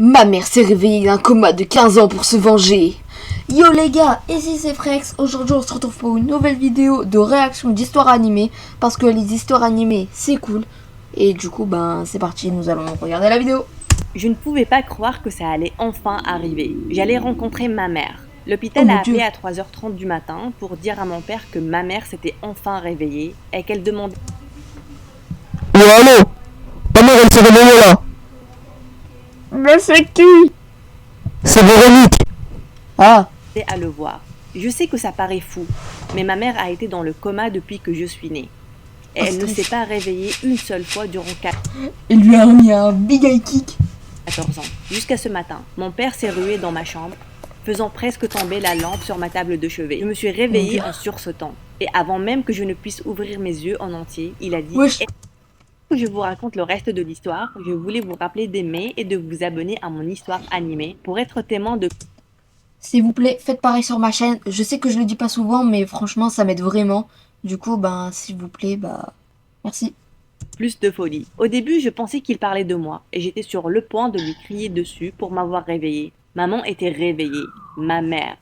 Ma mère s'est réveillée d'un coma de 15 ans pour se venger. Yo les gars, ici c'est Frex. Aujourd'hui on se retrouve pour une nouvelle vidéo de réaction d'histoires animées. Parce que les histoires animées c'est cool. Et du coup c'est parti, nous allons regarder la vidéo. Je ne pouvais pas croire que ça allait enfin arriver. J'allais rencontrer ma mère. L'hôpital a appelé à 3h30 du matin pour dire à mon père que ma mère s'était enfin réveillée et qu'elle demandait... Oh allô, ta mère elle s'est réveillée là. Mais c'est qui? C'est Véronique. Ah, à le voir. Je sais que ça paraît fou, mais ma mère a été dans le coma depuis que je suis née. Et elle ne s'est pas réveillée une seule fois durant 4 il lui a remis un big high kick. 14 ans. Jusqu'à ce matin, mon père s'est rué dans ma chambre, faisant presque tomber la lampe sur ma table de chevet. Je me suis réveillée en sursautant. Et avant même que je ne puisse ouvrir mes yeux en entier, il a dit... Wesh. Que je vous raconte le reste de l'histoire, je voulais vous rappeler d'aimer et de vous abonner à mon histoire animée pour être témoin de... S'il vous plaît, faites pareil sur ma chaîne. Je sais que je le dis pas souvent, mais franchement ça m'aide vraiment. Du coup, s'il vous plaît, merci. Plus de folie. Au début, je pensais qu'il parlait de moi et j'étais sur le point de lui crier dessus pour m'avoir réveillée. Maman était réveillée, ma mère.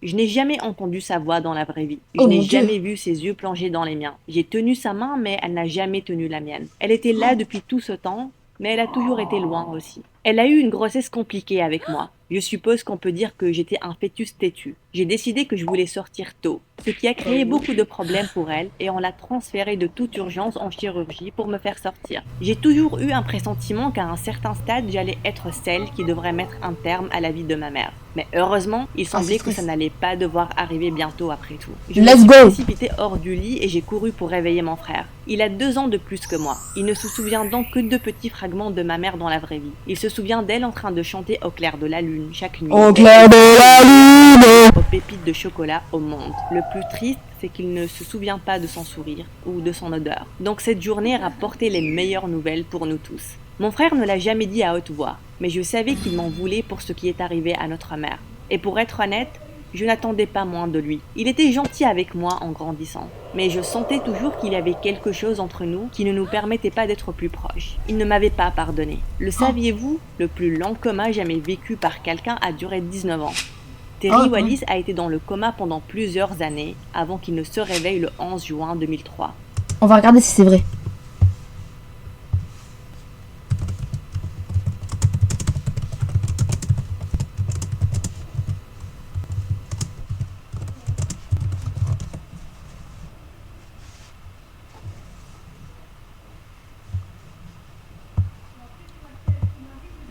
Je n'ai jamais entendu sa voix dans la vraie vie. Je n'ai jamais vu ses yeux plonger dans les miens. J'ai tenu sa main, mais elle n'a jamais tenu la mienne. Elle était là depuis tout ce temps, mais elle a toujours été loin aussi. Elle a eu une grossesse compliquée avec moi. Je suppose qu'on peut dire que j'étais un fœtus têtu. J'ai décidé que je voulais sortir tôt, ce qui a créé beaucoup de problèmes pour elle et on l'a transférée de toute urgence en chirurgie pour me faire sortir. J'ai toujours eu un pressentiment qu'à un certain stade, j'allais être celle qui devrait mettre un terme à la vie de ma mère. Mais heureusement, il semblait que ça n'allait pas devoir arriver bientôt après tout. Je me suis précipitée hors du lit et j'ai couru pour réveiller mon frère. Il a 2 ans de plus que moi. Il ne se souvient donc que de petits fragments de ma mère dans la vraie vie. Il se souvient d'elle en train de chanter au clair de la lune chaque nuit. Au clair de la lune. Aux pépites de chocolat au monde. Le plus triste, c'est qu'il ne se souvient pas de son sourire ou de son odeur. Donc cette journée rapportait les meilleures nouvelles pour nous tous. Mon frère ne l'a jamais dit à haute voix, mais je savais qu'il m'en voulait pour ce qui est arrivé à notre mère. Et pour être honnête, je n'attendais pas moins de lui. Il était gentil avec moi en grandissant, mais je sentais toujours qu'il y avait quelque chose entre nous qui ne nous permettait pas d'être plus proches. Il ne m'avait pas pardonné. Le saviez-vous? Le plus long coma jamais vécu par quelqu'un a duré 19 ans. Terry Wallis a été dans le coma pendant plusieurs années avant qu'il ne se réveille le 11 juin 2003. On va regarder si c'est vrai.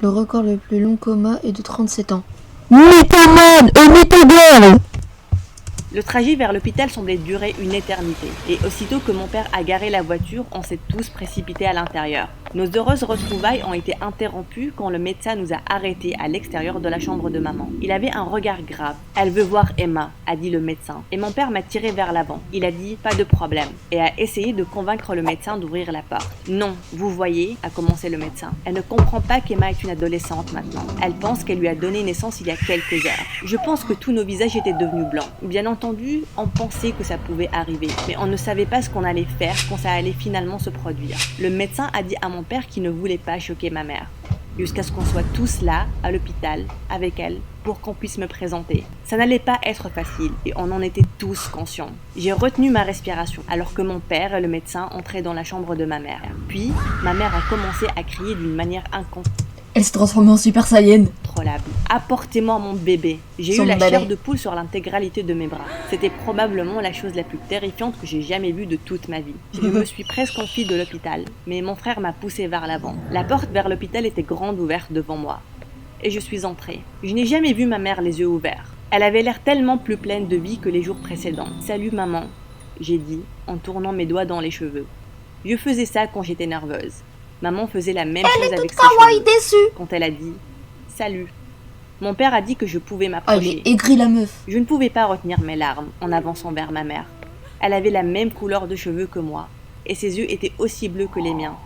Le record le plus long coma est de 37 ans. Mythomane, mythogirl. Le trajet vers l'hôpital semblait durer une éternité, et aussitôt que mon père a garé la voiture, on s'est tous précipités à l'intérieur. Nos heureuses retrouvailles ont été interrompues quand le médecin nous a arrêtés à l'extérieur de la chambre de maman. Il avait un regard grave. « Elle veut voir Emma », a dit le médecin. Et mon père m'a tiré vers l'avant. Il a dit « pas de problème » et a essayé de convaincre le médecin d'ouvrir la porte. « Non, vous voyez », a commencé le médecin. « Elle ne comprend pas qu'Emma est une adolescente maintenant. Elle pense qu'elle lui a donné naissance il y a quelques heures. » Je pense que tous nos visages étaient devenus blancs. Bien entendu, on pensait que ça pouvait arriver, mais on ne savait pas ce qu'on allait faire quand ça allait finalement se produire. Le médecin a dit à mon père qu'il ne voulait pas choquer ma mère, jusqu'à ce qu'on soit tous là, à l'hôpital, avec elle, pour qu'on puisse me présenter. Ça n'allait pas être facile, et on en était tous conscients. J'ai retenu ma respiration, alors que mon père et le médecin entraient dans la chambre de ma mère. Puis, ma mère a commencé à crier d'une manière incontrôlable. Elle s'est transformée en Super Saiyan. Apportez-moi mon bébé. J'ai eu la chair de poule sur l'intégralité de mes bras. C'était probablement la chose la plus terrifiante que j'ai jamais vue de toute ma vie. Je me suis presque enfuie de l'hôpital, mais mon frère m'a poussée vers l'avant. La porte vers l'hôpital était grande ouverte devant moi. Et je suis entrée. Je n'ai jamais vu ma mère les yeux ouverts. Elle avait l'air tellement plus pleine de vie que les jours précédents. « Salut maman », j'ai dit, en tournant mes doigts dans les cheveux. Je faisais ça quand j'étais nerveuse. Maman faisait la même chose avec ses cheveux. Quand elle a dit « Salut ». Mon père a dit que je pouvais m'approcher. Il est aigri la meuf. Je ne pouvais pas retenir mes larmes en avançant vers ma mère. Elle avait la même couleur de cheveux que moi, et ses yeux étaient aussi bleus que les miens.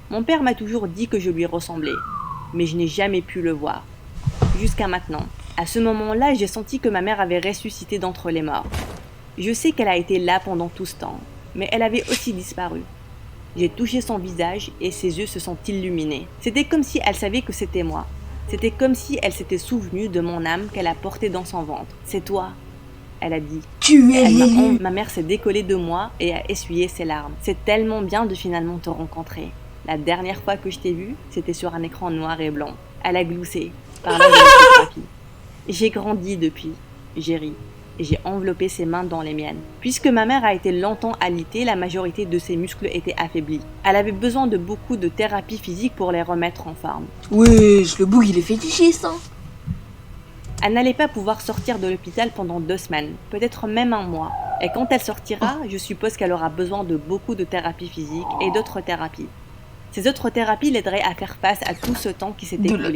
Mon père m'a toujours dit que je lui ressemblais, mais je n'ai jamais pu le voir. Jusqu'à maintenant. À ce moment-là, j'ai senti que ma mère avait ressuscité d'entre les morts. Je sais qu'elle a été là pendant tout ce temps, mais elle avait aussi disparu. J'ai touché son visage et ses yeux se sont illuminés. C'était comme si elle savait que c'était moi. C'était comme si elle s'était souvenue de mon âme qu'elle a portée dans son ventre. « C'est toi », elle a dit. Tu es l'élu. Ma mère s'est décollée de moi et a essuyé ses larmes. « C'est tellement bien de finalement te rencontrer. La dernière fois que je t'ai vue, c'était sur un écran noir et blanc. » Elle a gloussé, parlant de l'échographie. J'ai grandi depuis, j'ai ri, et j'ai enveloppé ses mains dans les miennes. Puisque ma mère a été longtemps alitée, la majorité de ses muscles étaient affaiblis. Elle avait besoin de beaucoup de thérapie physique pour les remettre en forme. Wesh, le boug il est fétichiste, hein. Elle n'allait pas pouvoir sortir de l'hôpital pendant 2 semaines, peut-être même un mois. Et quand elle sortira, je suppose qu'elle aura besoin de beaucoup de thérapie physique et d'autres thérapies. Ces autres thérapies l'aideraient à faire face à tout ce temps qui s'est écoulé,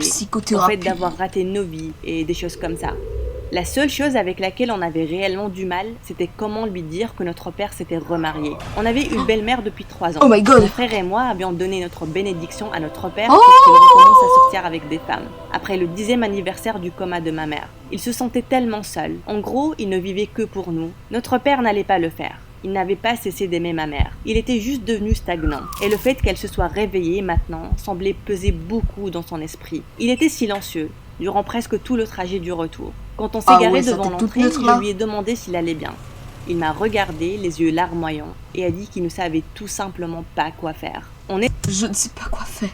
au fait d'avoir raté nos vies et des choses comme ça. La seule chose avec laquelle on avait réellement du mal, c'était comment lui dire que notre père s'était remarié. On avait une belle-mère depuis 3 ans. Oh my god. Mon frère et moi avions donné notre bénédiction à notre père pour qu'il recommence à sortir avec des femmes, après le 10e anniversaire du coma de ma mère. Il se sentait tellement seul. En gros, il ne vivait que pour nous. Notre père n'allait pas le faire. Il n'avait pas cessé d'aimer ma mère. Il était juste devenu stagnant. Et le fait qu'elle se soit réveillée maintenant semblait peser beaucoup dans son esprit. Il était silencieux, durant presque tout le trajet du retour. Quand on s'est garé devant l'entrée, je lui ai demandé s'il allait bien. Il m'a regardé, les yeux larmoyants, et a dit qu'il ne savait tout simplement pas quoi faire. Je ne sais pas quoi faire.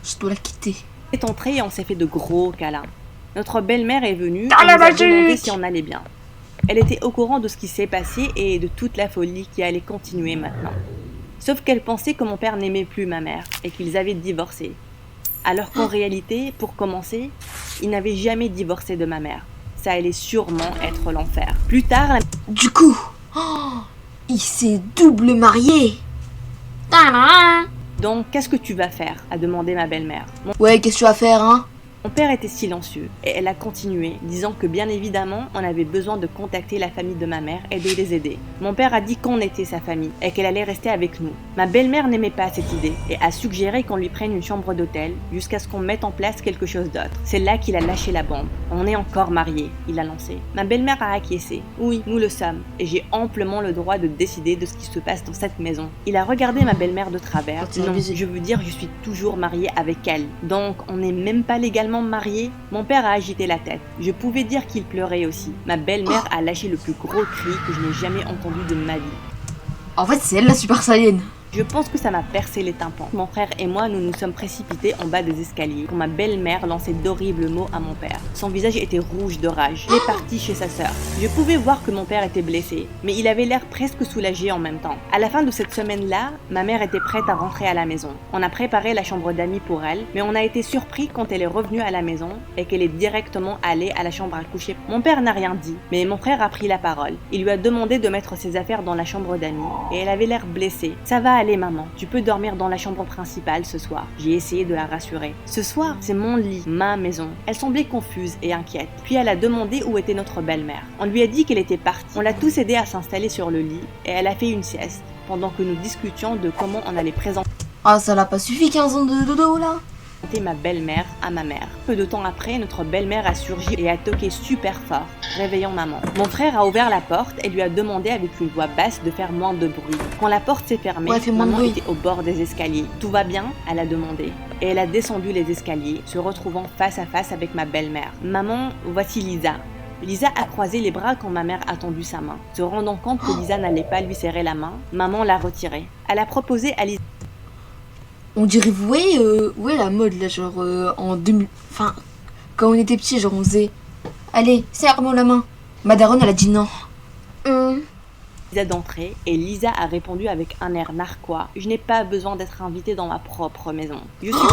Je dois la quitter. On est entré et on s'est fait de gros câlins. Notre belle-mère est venue et nous a demandé si on allait bien. Elle était au courant de ce qui s'est passé et de toute la folie qui allait continuer maintenant. Sauf qu'elle pensait que mon père n'aimait plus ma mère et qu'ils avaient divorcé. Alors qu'en réalité, pour commencer, il n'avait jamais divorcé de ma mère. Ça allait sûrement être l'enfer. Plus tard, du coup, il s'est double marié. Donc, qu'est-ce que tu vas faire ? A demandé ma belle-mère. Ouais, qu'est-ce que tu vas faire, hein ? Mon père était silencieux et elle a continué, disant que bien évidemment, on avait besoin de contacter la famille de ma mère et de les aider. Mon père a dit qu'on était sa famille et qu'elle allait rester avec nous. Ma belle-mère n'aimait pas cette idée et a suggéré qu'on lui prenne une chambre d'hôtel jusqu'à ce qu'on mette en place quelque chose d'autre. C'est là qu'il a lâché la bombe. On est encore mariés, il a lancé. Ma belle-mère a acquiescé. Oui, nous le sommes et j'ai amplement le droit de décider de ce qui se passe dans cette maison. Il a regardé ma belle-mère de travers. Non, je veux dire, je suis toujours mariée avec elle. Donc, on n'est même pas légalement marié. Mon père a agité la tête. Je pouvais dire qu'il pleurait aussi. Ma belle-mère a lâché le plus gros cri que je n'ai jamais entendu de ma vie. En fait, c'est elle la Super Saiyan. Je pense que ça m'a percé les tympans. Mon frère et moi, nous nous sommes précipités en bas des escaliers quand ma belle-mère lançait d'horribles mots à mon père. Son visage était rouge de rage. Il est parti chez sa sœur. Je pouvais voir que mon père était blessé, mais il avait l'air presque soulagé en même temps. À la fin de cette semaine-là, ma mère était prête à rentrer à la maison. On a préparé la chambre d'amis pour elle, mais on a été surpris quand elle est revenue à la maison et qu'elle est directement allée à la chambre à coucher. Mon père n'a rien dit, mais mon frère a pris la parole. Il lui a demandé de mettre ses affaires dans la chambre d'amis et elle avait l'air blessée. Ça va aller, maman, tu peux dormir dans la chambre principale ce soir. J'ai essayé de la rassurer. Ce soir, c'est mon lit, ma maison. Elle semblait confuse et inquiète. Puis elle a demandé où était notre belle-mère. On lui a dit qu'elle était partie. On l'a tous aidé à s'installer sur le lit et elle a fait une sieste pendant que nous discutions de comment on allait présenter. Ah, ça l'a pas suffi 15 ans de dodo là. Ma belle-mère à ma mère. Peu de temps après, notre belle-mère a surgi et a toqué super fort, réveillant maman. Mon frère a ouvert la porte et lui a demandé avec une voix basse de faire moins de bruit. Quand la porte s'est fermée, maman était au bord des escaliers. Tout va bien ? Elle a demandé. Et elle a descendu les escaliers, se retrouvant face à face avec ma belle-mère. Maman, voici Lisa. Lisa a croisé les bras quand ma mère a tendu sa main. Se rendant compte que Lisa n'allait pas lui serrer la main, maman l'a retirée. Elle a proposé à Lisa. On dirait, vous voyez la mode là, genre en 2000. Enfin, quand on était petit, genre on faisait. Allez, serre-moi la main. Ma daronne, elle a dit non. Lisa d'entrer et Lisa a répondu avec un air narquois. Je n'ai pas besoin d'être invitée dans ma propre maison. Je suis.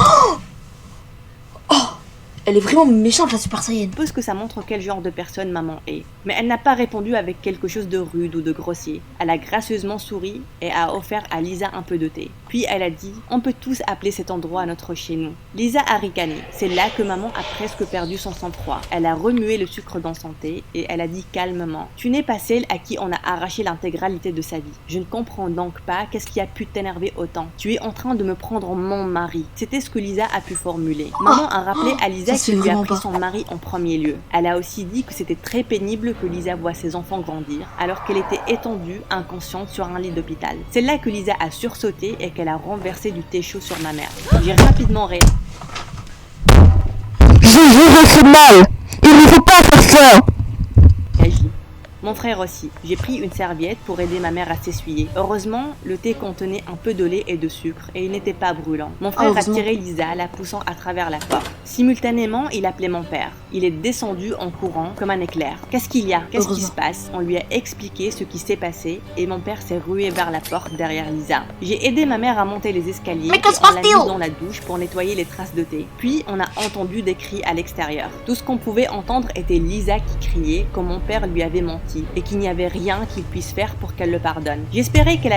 Elle est vraiment méchante la Super Saiyan. Je suppose que ça montre quel genre de personne maman est. Mais elle n'a pas répondu avec quelque chose de rude ou de grossier. Elle a gracieusement souri et a offert à Lisa un peu de thé. Puis elle a dit « On peut tous appeler cet endroit notre chez nous ». Lisa a ricané. C'est là que maman a presque perdu son sang-froid. Elle a remué le sucre dans son thé et elle a dit calmement « Tu n'es pas celle à qui on a arraché l'intégralité de sa vie. Je ne comprends donc pas qu'est-ce qui a pu t'énerver autant. Tu es en train de me prendre mon mari. » C'était ce que Lisa a pu formuler. Maman a rappelé à Lisa qui lui a pris son mari en premier lieu. Elle a aussi dit que c'était très pénible que Lisa voit ses enfants grandir alors qu'elle était étendue, inconsciente sur un lit d'hôpital. C'est là que Lisa a sursauté et qu'elle a renversé du thé chaud sur ma mère. J'ai rapidement réagi. fait mal. Il ne faut pas faire ça. Réagit. Mon frère aussi. J'ai pris une serviette pour aider ma mère à s'essuyer. Heureusement, le thé contenait un peu de lait et de sucre et il n'était pas brûlant. Mon frère a Heureusement. tiré Lisa, la poussant à travers la porte. Simultanément, il appelait mon père. Il est descendu en courant comme un éclair. Qu'est-ce qu'il y a? Qu'est-ce qui se passe? On lui a expliqué ce qui s'est passé et mon père s'est rué vers la porte derrière Lisa. J'ai aidé ma mère à monter les escaliers Mais que et se on l'a passe-t-il? mise dans la douche pour nettoyer les traces de thé. Puis, on a entendu des cris à l'extérieur. Tout ce qu'on pouvait entendre était Lisa qui criait quand mon père lui avait menti et qu'il n'y avait rien qu'il puisse faire pour qu'elle le pardonne. J'espérais qu'elle a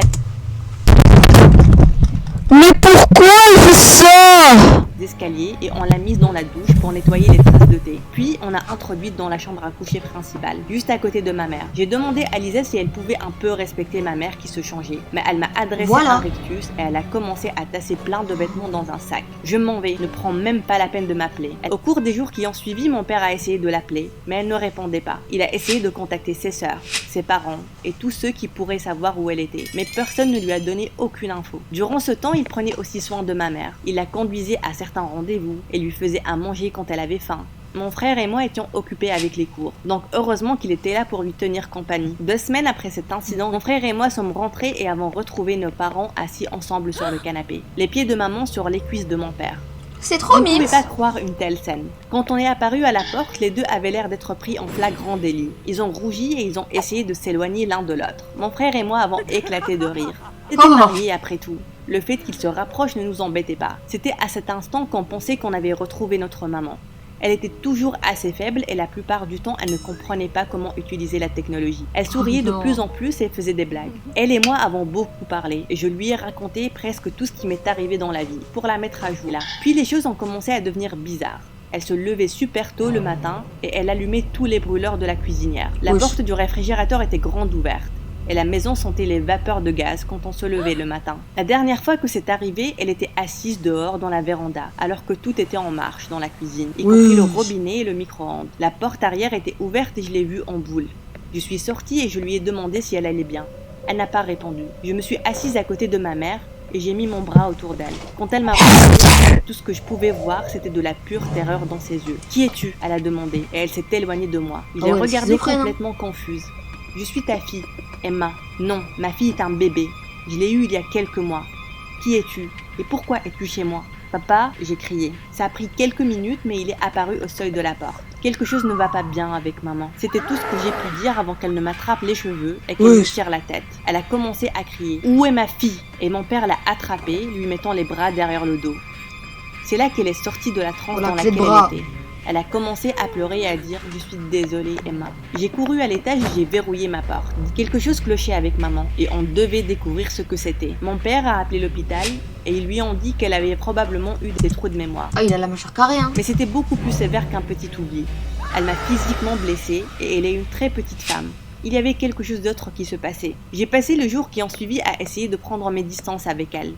Mais pourquoi il fait ça? d'escalier et on l'a mise dans la douche pour nettoyer les traces de thé. Puis on l'a introduite dans la chambre à coucher principale, juste à côté de ma mère. J'ai demandé à Lisa si elle pouvait un peu respecter ma mère qui se changeait, mais elle m'a adressé un rictus et elle a commencé à tasser plein de vêtements dans un sac. Je m'en vais, ne prends même pas la peine de m'appeler. Au cours des jours qui ont suivi, mon père a essayé de l'appeler, mais elle ne répondait pas. Il a essayé de contacter ses sœurs, ses parents et tous ceux qui pourraient savoir où elle était, mais personne ne lui a donné aucune info. Durant ce temps, il prenait aussi soin de ma mère. Il la conduisait à certains rendez-vous et lui faisait à manger quand elle avait faim. Mon frère et moi étions occupés avec les cours, donc heureusement qu'il était là pour lui tenir compagnie. 2 semaines après cet incident, mon frère et moi sommes rentrés et avons retrouvé nos parents assis ensemble sur le canapé, les pieds de maman sur les cuisses de mon père. C'est trop On ne mimes. pouvait pas croire une telle scène. Quand on est apparu à la porte, les deux avaient l'air d'être pris en flagrant délit. Ils ont rougi et ils ont essayé de s'éloigner l'un de l'autre. Mon frère et moi avons éclaté de rire. Ils étaient mariés après tout. Le fait qu'ils se rapprochent ne nous embêtait pas. C'était à cet instant qu'on pensait qu'on avait retrouvé notre maman. Elle était toujours assez faible et la plupart du temps, elle ne comprenait pas comment utiliser la technologie. Elle souriait de plus en plus et faisait des blagues. Elle et moi avons beaucoup parlé et je lui ai raconté presque tout ce qui m'est arrivé dans la vie pour la mettre à jour là. Puis les choses ont commencé à devenir bizarres. Elle se levait super tôt le matin et elle allumait tous les brûleurs de la cuisinière. La porte du réfrigérateur était grande ouverte. Et la maison sentait les vapeurs de gaz quand on se levait le matin. La dernière fois que c'est arrivé, elle était assise dehors dans la véranda, alors que tout était en marche dans la cuisine, y compris le robinet et le micro-ondes. La porte arrière était ouverte et je l'ai vue en boule. Je suis sortie et je lui ai demandé si elle allait bien. Elle n'a pas répondu. Je me suis assise à côté de ma mère et j'ai mis mon bras autour d'elle. Quand elle m'a regardée, tout ce que je pouvais voir, c'était de la pure terreur dans ses yeux. « Qui es-tu » elle a demandé, et elle s'est éloignée de moi. Je l'ai regardée complètement confuse. « Je suis ta fille. » Emma. Non, ma fille est un bébé. Je l'ai eue il y a quelques mois. Qui es-tu? Et pourquoi es-tu chez moi? Papa, j'ai crié. Ça a pris quelques minutes, mais il est apparu au seuil de la porte. Quelque chose ne va pas bien avec maman. C'était tout ce que j'ai pu dire avant qu'elle ne m'attrape les cheveux et qu'elle me tire la tête. Elle a commencé à crier. Où est ma fille? Et mon père l'a attrapée, lui mettant les bras derrière le dos. C'est là qu'elle est sortie de la transe dans laquelle elle était. Elle a commencé à pleurer et à dire « Je suis désolée, Emma ». J'ai couru à l'étage et j'ai verrouillé ma porte. Quelque chose clochait avec maman et on devait découvrir ce que c'était. Mon père a appelé l'hôpital et ils lui ont dit qu'elle avait probablement eu des trous de mémoire. Ah, il a la mâchoire carrée, hein. Mais c'était beaucoup plus sévère qu'un petit oubli. Elle m'a physiquement blessée et elle est une très petite femme. Il y avait quelque chose d'autre qui se passait. J'ai passé le jour qui en suivi à essayer de prendre mes distances avec elle.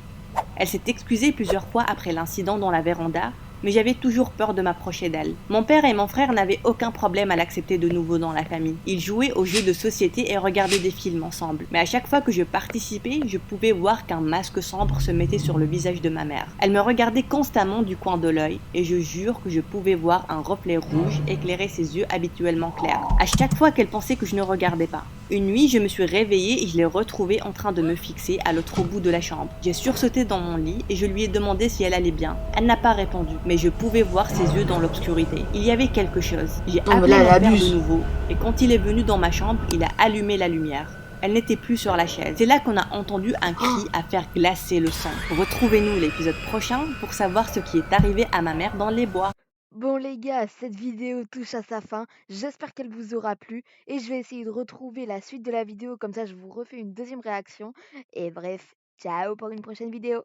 Elle s'est excusée plusieurs fois après l'incident dans la véranda, mais j'avais toujours peur de m'approcher d'elle. Mon père et mon frère n'avaient aucun problème à l'accepter de nouveau dans la famille. Ils jouaient aux jeux de société et regardaient des films ensemble. Mais à chaque fois que je participais, je pouvais voir qu'un masque sombre se mettait sur le visage de ma mère. Elle me regardait constamment du coin de l'œil, et je jure que je pouvais voir un reflet rouge éclairer ses yeux habituellement clairs. À chaque fois qu'elle pensait que je ne regardais pas. Une nuit, je me suis réveillée et je l'ai retrouvée en train de me fixer à l'autre bout de la chambre. J'ai sursauté dans mon lit et je lui ai demandé si elle allait bien. Elle n'a pas répondu, mais je pouvais voir ses yeux dans l'obscurité. Il y avait quelque chose. J'ai appelé mon père de nouveau et quand il est venu dans ma chambre, il a allumé la lumière. Elle n'était plus sur la chaise. C'est là qu'on a entendu un cri à faire glacer le sang. Retrouvez-nous l'épisode prochain pour savoir ce qui est arrivé à ma mère dans les bois. Bon les gars, cette vidéo touche à sa fin, j'espère qu'elle vous aura plu et je vais essayer de retrouver la suite de la vidéo, comme ça je vous refais une deuxième réaction et bref, ciao pour une prochaine vidéo.